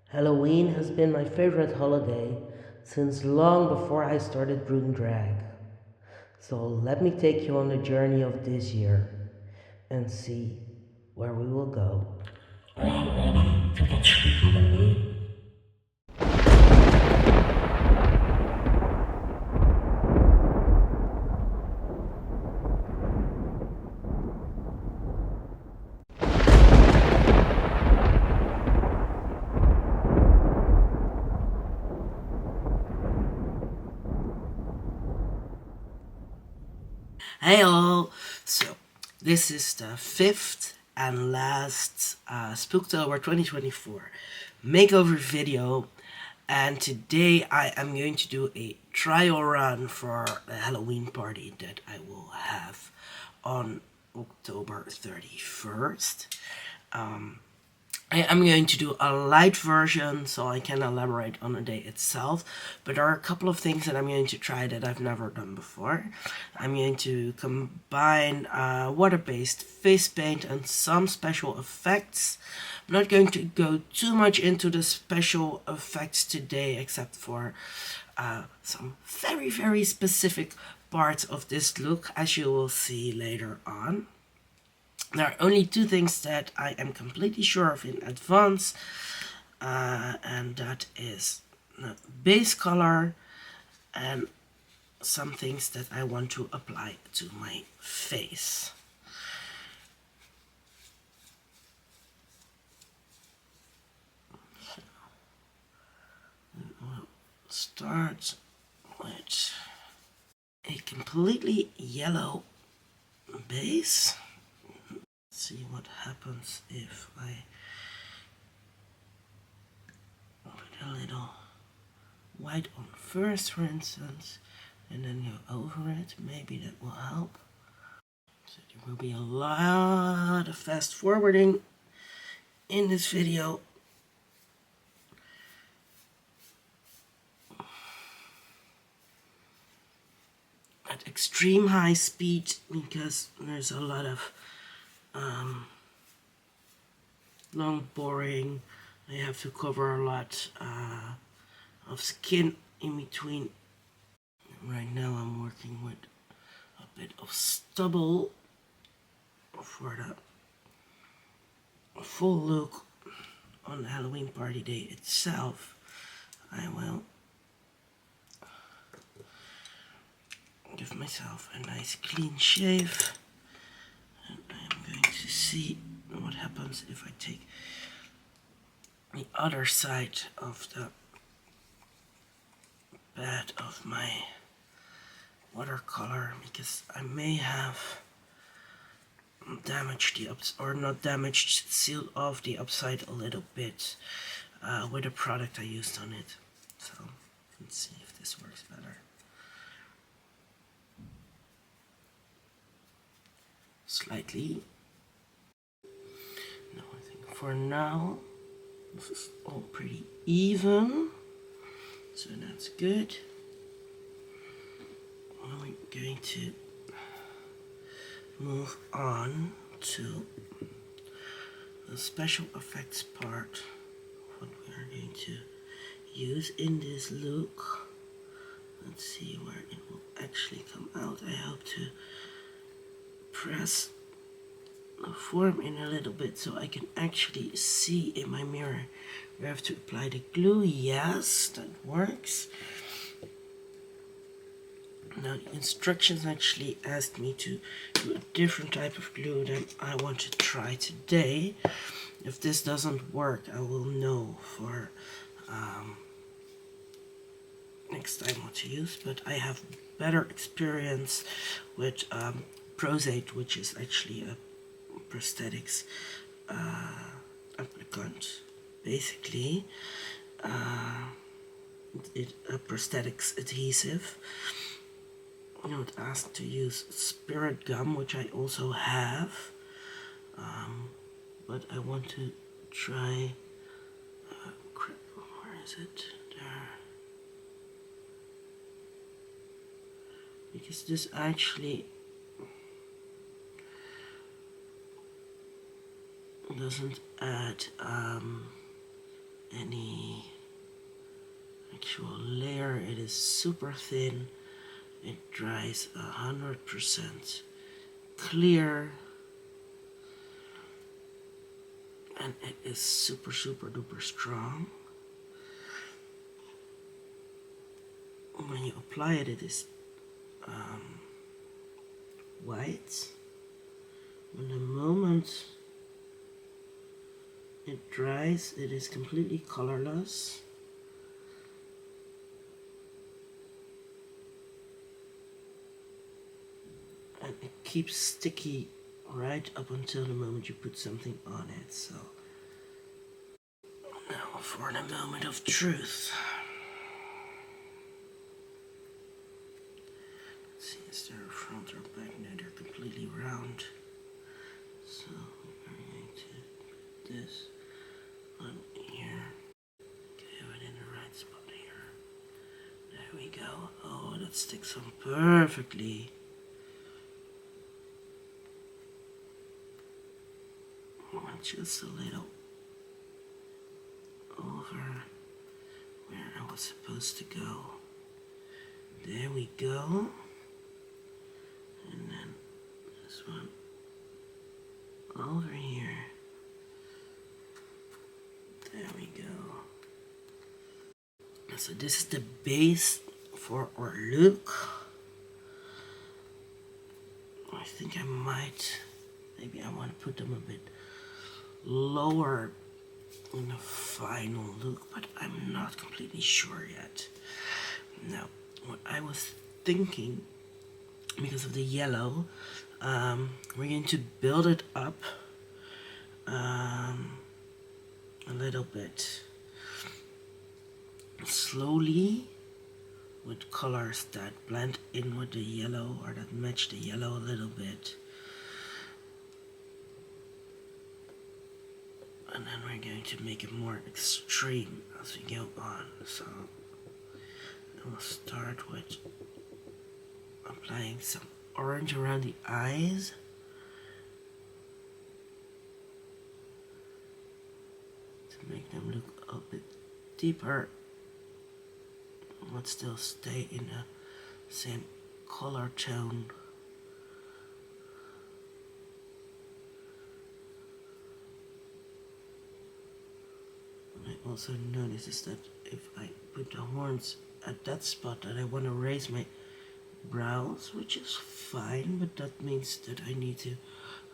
Halloween has been my favorite holiday since long before I started brewing drag. So let me take you on the journey of this year and see where we will go. Hey all! So, this is the fifth and last Spooktober 2024 makeover video, and today I am going to do a trial run for the Halloween party that I will have on October 31st. I am going to do a light version so I can elaborate on the day itself, but there are a couple of things that I'm going to try that I've never done before. I'm going to combine water-based face paint and some special effects. I'm not going to go too much into the special effects today, except for some very specific parts of this look, as you will see later on. There are only two things that I am completely sure of in advance, and that is the base color and some things that I want to apply to my face. So, we'll start with a completely yellow base. See what happens if I put a little white on first, for instance, and then go over it. Maybe that will help. So there will be a lot of fast forwarding in this video. At extreme high speed, because there's a lot of long boring. I have to cover a lot of skin in between. Right now I'm working with a bit of stubble for the full look on the Halloween party day itself. I will give myself a nice clean shave, and I'm going to see what happens if I take the other side of the bed of my watercolor, because I may have damaged the or not damaged, sealed off the upside a little bit with the product I used on it. So let's see if this works better. Slightly. No, I think for now this is all pretty even, so that's good. We're going to move on to the special effects part of what we are going to use in this look. Let's see where it will actually come out. I hope to press the form in a little bit so I can actually see in my mirror. We have to apply the glue. Yes, that works. Now the instructions actually asked me to do a different type of glue than I want to try today. If this doesn't work, I will know for next time what to use, but I have better experience with Prostate, which is actually a prosthetics applicant. Basically, a prosthetics adhesive. I was asked to use spirit gum, which I also have, but I want to try where is it? There. Because this actually doesn't add any actual layer. It is super thin. It dries 100% clear, and it is super duper strong. When you apply it, it is white. When the moment it dries, it is completely colorless. And it keeps sticky right up until the moment you put something on it. So now for the moment of truth. Let's see, is there a front or back? No, they're completely round. So we're going to put this on here. Have it in the right spot here. There we go. Oh, that sticks on perfectly. Just a little over where I was supposed to go. There we go. And then this one over here. There we go. So this is the base for our look. I think maybe I want to put them a bit lower in the final look, but I'm not completely sure yet. Now, what I was thinking, because of the yellow, we're going to build it up a little bit slowly with colors that blend in with the yellow or that match the yellow a little bit. And then we're going to make it more extreme as we go on. So we'll start with applying some orange around the eyes. To make them look a bit deeper, but still stay in the same color tone. I also notice is that if I put the horns at that spot, that I want to raise my brows, which is fine, but that means that I need to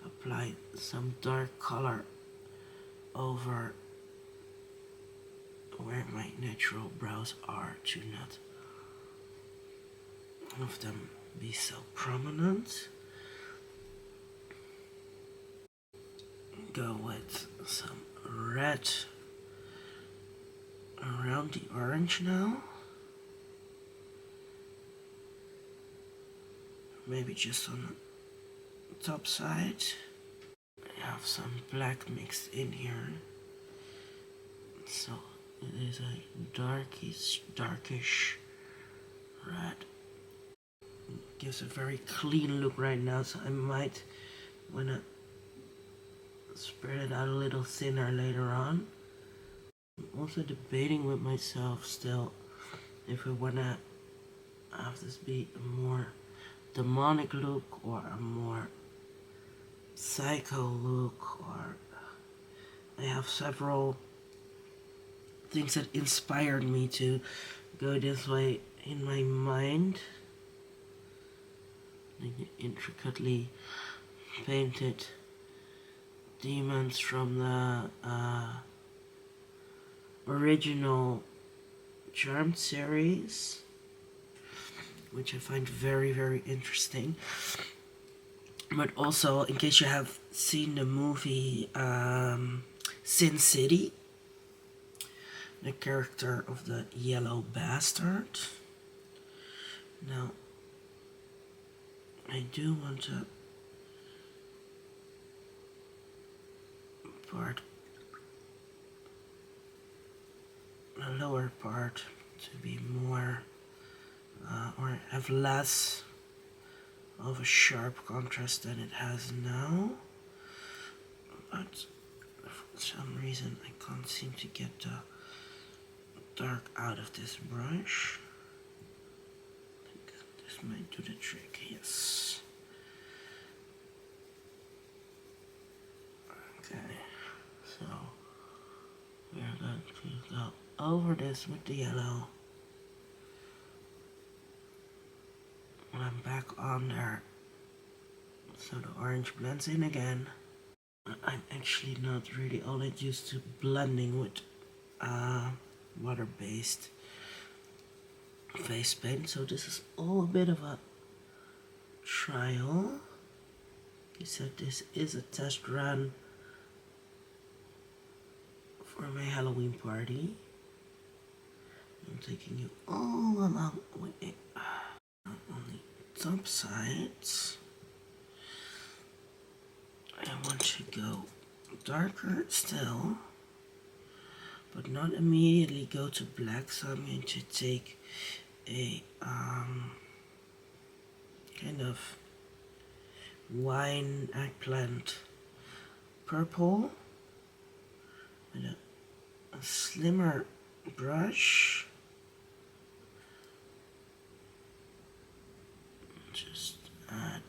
apply some dark color over where my natural brows are to not have them be so prominent. Go with some red around the orange now. Maybe just on the top side. I have some black mixed in here. So it is a darkish red. It gives a very clean look right now, so I might wanna spread it out a little thinner later on. I'm also debating with myself still if I wanna have this be a more demonic look or a more psycho look, or I have several things that inspired me to go this way in my mind. Like the intricately painted demons from the original Charmed series, which I find very interesting. But also, in case you have seen the movie Sin City, the character of the yellow bastard. Now, I do want to part the lower part to be more or have less of a sharp contrast than it has now, but some reason I can't seem to get the dark out of this brush. I think this might do the trick, yes. Okay, so we're going to go over this with the yellow. And I'm back on there, so the orange blends in again. I'm actually not really all that used to blending with water-based face paint, so this is all a bit of a trial. He said this is a test run for my Halloween party. I'm taking you all along with it on the top sides. I want to go darker still, but not immediately go to black, so I'm going to take a kind of wine eggplant purple with a slimmer brush. Just add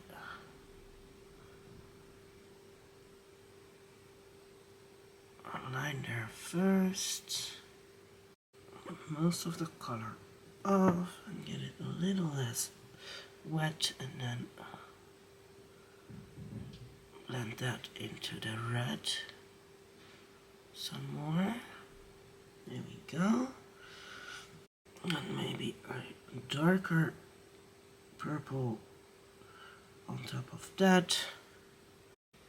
a line there first, most of the color off and get it a little less wet, and then blend that into the red some more. There we go. And maybe a darker purple on top of that.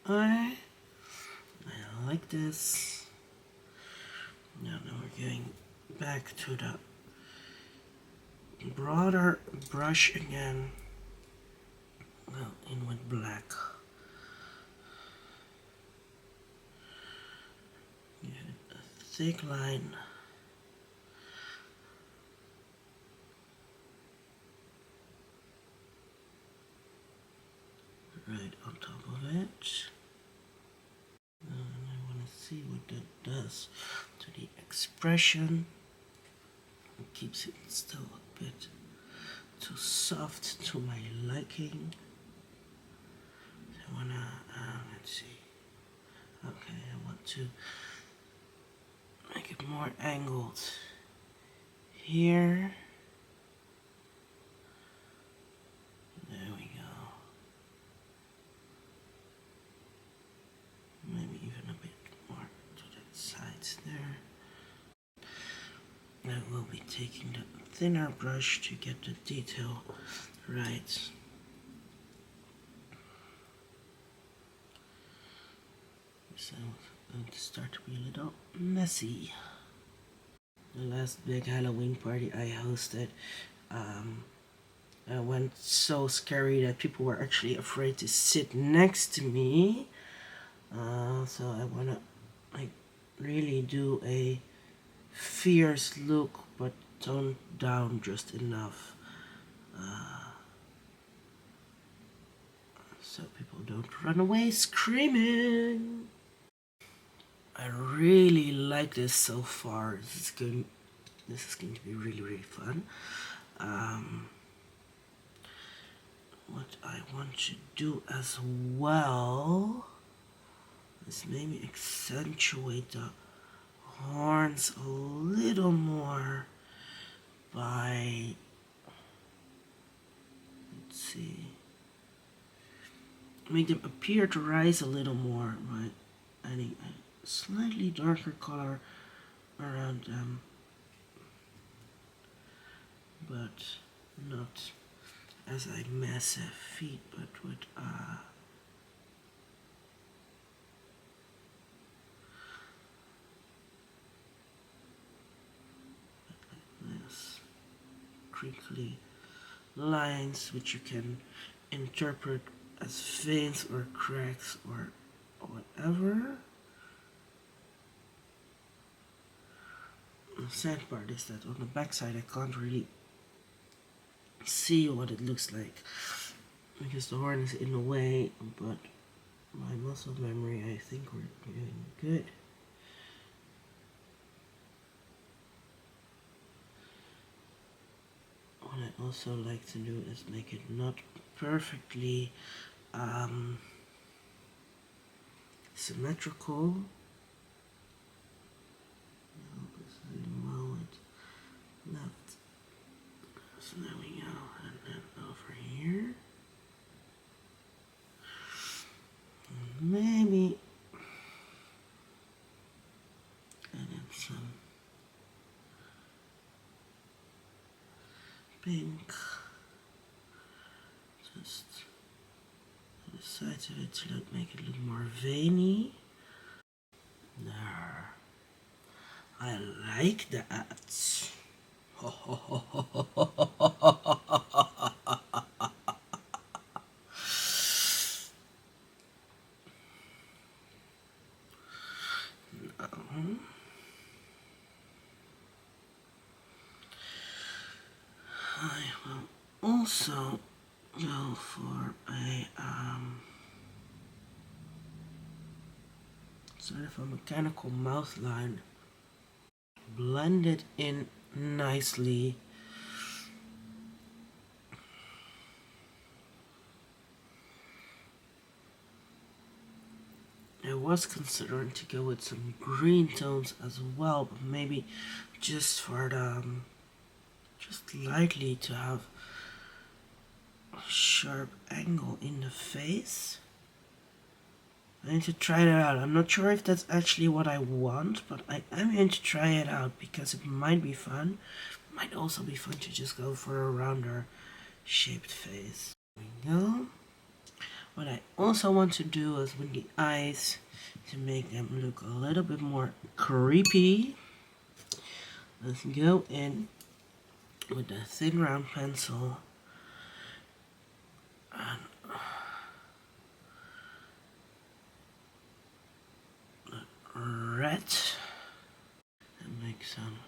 I like this. Now we're going back to the broader brush again. Well, in with black. Get a thick line. Right on top of it. And I want to see what that does to the expression. It keeps it still a bit too soft to my liking. So I want to, let's see. Okay, I want to make it more angled here. There we go. Maybe even a bit more to the sides there. I will be taking the thinner brush to get the detail right. So it's going to start to be a little messy. The last big Halloween party I hosted, I went so scary that people were actually afraid to sit next to me. So I want to like really do a fierce look, but tone down just enough so people don't run away screaming. I really like this so far. This is going to be really fun. What I want to do as well is maybe accentuate the horns a little more by, let's see, make them appear to rise a little more by adding a slightly darker color around them, but not as a massive feet, but with this crinkly lines which you can interpret as veins or cracks or whatever. The sad part is that on the back side I can't really see what it looks like because the horn is in the way, but my muscle memory, I think we're doing good. also like to do is make it not perfectly symmetrical. Mow it left. So there we go, and then over here. Maybe and then some pink just to the sides of it to make it look more veiny. There. I like that. I will also go for a sort of a mechanical mouth line. Blend it in nicely. I was considering to go with some green tones as well, but maybe just for the just lightly to have a sharp angle in the face. I need to try that out. I'm not sure if that's actually what I want, but I am going to try it out because it might be fun. It might also be fun to just go for a rounder shaped face. There we go. What I also want to do is with the eyes to make them look a little bit more creepy. Let's go in with the thin round pencil and red and make some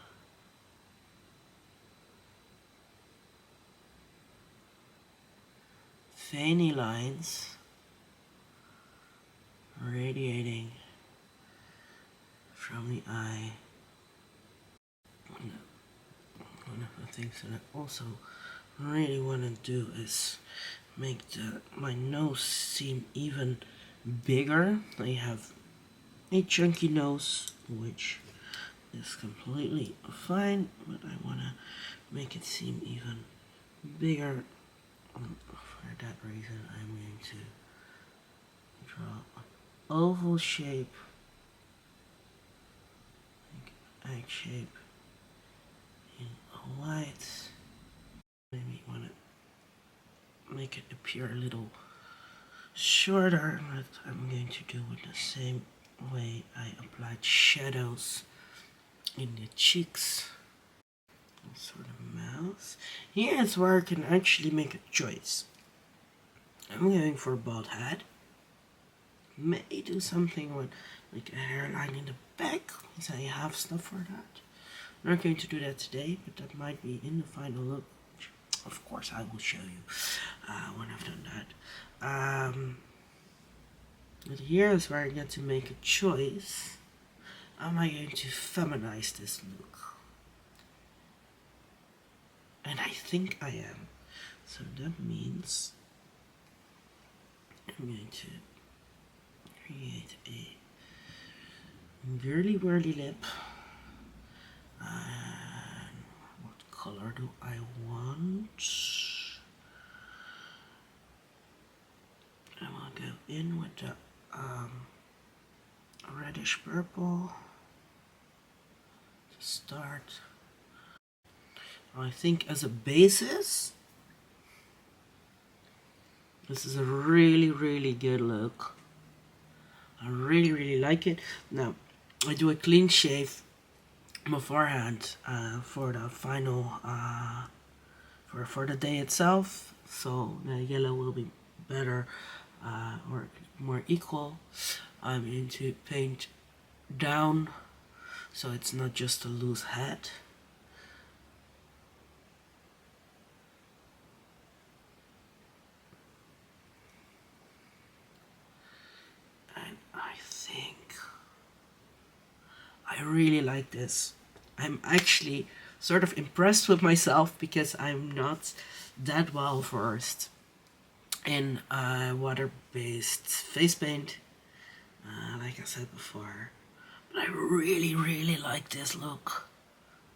veiny lines radiating from the eye. One of the things that I also really want to do is make my nose seem even bigger. I have a chunky nose, which is completely fine, but I want to make it seem even bigger. For that reason, I'm going to draw an oval shape, like egg shape in white. Maybe want to make it appear a little shorter, but I'm going to do it the same way I applied shadows in the cheeks. Sort of mouth. Here is where I can actually make a choice. I'm going for a bald head. May do something with like a hairline in the back, because I have stuff for that. I'm not going to do that today, but that might be in the final look. Of course, I will show you when I've done that. But here is where I get to make a choice. Am I going to feminize this look? And I think I am. So that means I'm going to create a girly whirly lip. And what color do I want? I will go in with the reddish purple to start. I think as a basis, this is a really good look. I really like it. Now, I do a clean shave beforehand for the final, for the day itself. So the yellow will be better or more equal. I'm going to paint down so it's not just a loose head. I really like this. I'm actually sort of impressed with myself because I'm not that well versed in water-based face paint, like I said before. But I really, really like this look.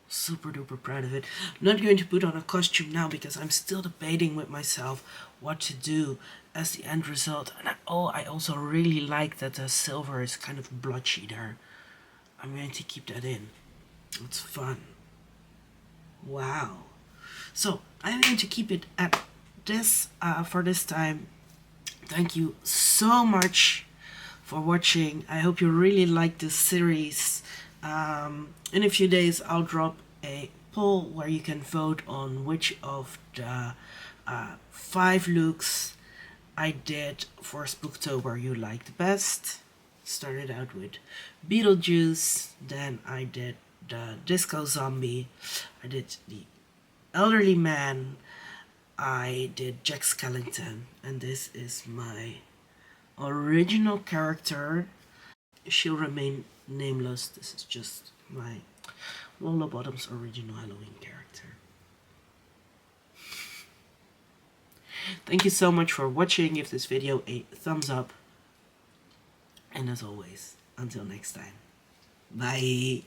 Super duper proud of it. I'm not going to put on a costume now because I'm still debating with myself what to do as the end result. And I also really like that the silver is kind of blotchy there. I'm going to keep that in. It's fun. Wow. So I'm going to keep it at this for this time. Thank you so much for watching. I hope you really like this series. In a few days I'll drop a poll where you can vote on which of the 5 looks I did for Spooktober you like the best. Started out with Beetlejuice, then I did the Disco Zombie, I did the Elderly Man, I did Jack Skellington, and this is my original character. She'll remain nameless. This is just my Lola Bottom's original Halloween character. Thank you so much for watching. Give this video a thumbs up. And as always, until next time, bye.